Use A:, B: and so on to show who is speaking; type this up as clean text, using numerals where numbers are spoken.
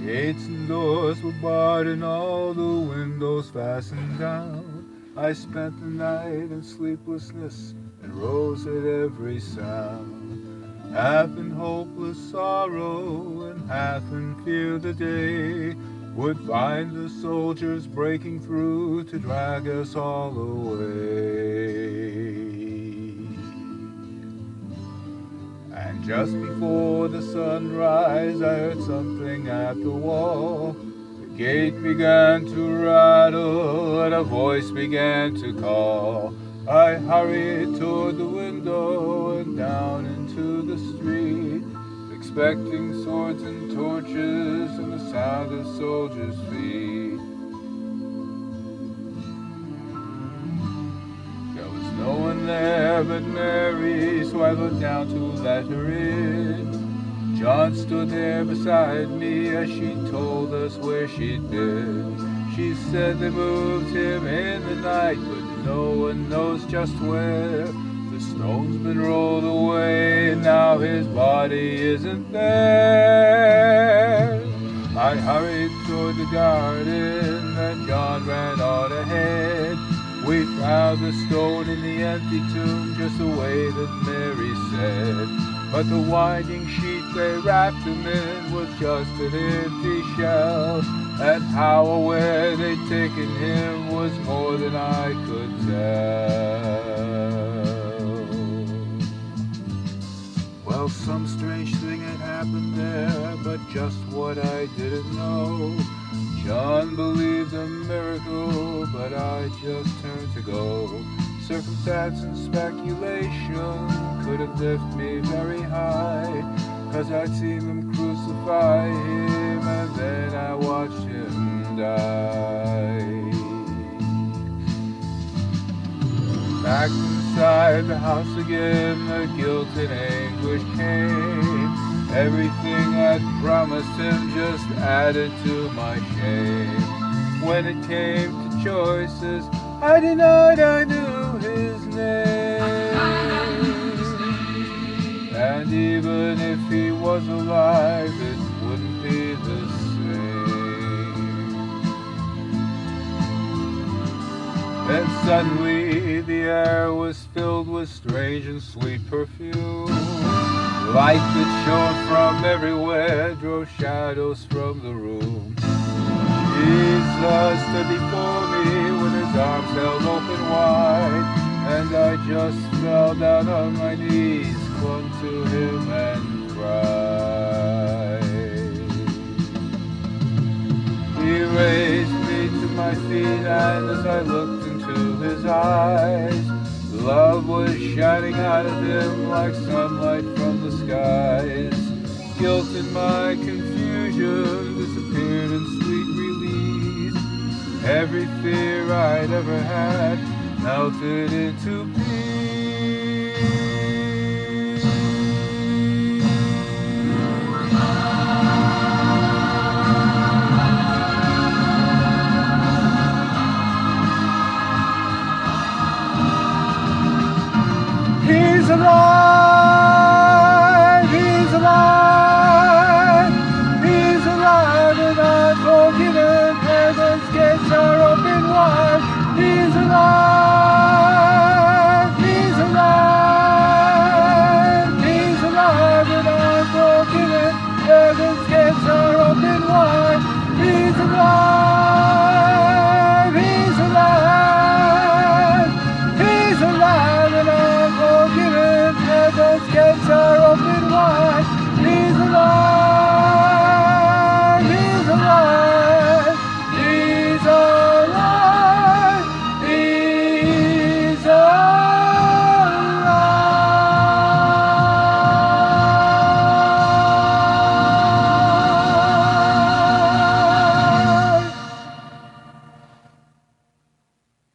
A: Gates and doors were barred and all the windows fastened down. I spent the night in sleeplessness and rose at every sound. Half in hopeless sorrow and half in fear the day would find the soldiers breaking through to drag us all away. And just before the sunrise, I heard something at the wall. The gate began to rattle and a voice began to call. I hurried toward the window and down into the street, expecting swords and torches and the sound of soldiers' feet. There was no one there but Mary, so I looked down to let her in. John stood there beside me as she told us where she'd been. She said they moved him in the night, but no one knows just where. The stone's been rolled away and now his body isn't there. I hurried toward the garden and John ran on ahead. We found the stone in the empty tomb just the way that Mary said. But the winding sheet they wrapped him in was just an empty shell. And how or where they'd taken him was more than I could tell. Well, some strange thing had happened there, but just what I didn't know. John believed a miracle, but I just turned to go. Circumstance and speculation couldn't lift me very high, 'cause I'd seen them crucify him and then I watched him die. Back inside the house again, the guilt and anguish came. Everything I'd promised him just added to my shame. When it came to choices, I denied I knew his name. And even if he was alive, it wouldn't be the same. Then suddenly the air was filled with strange and sweet perfume. Light that shone from everywhere drove shadows from the room. Jesus stood before me with his arms held open wide, and I just fell down on my knees, clung to him and cried. He raised me to my feet, and as I looked into his eyes, love was shining out of him like sunlight from the skies. Guilt and my confusion disappeared in sweet release. Every fear I'd ever had melted into peace. He's alive, he's alive, he's alive and unforgiven. Heaven's gates are open wide. He's alive.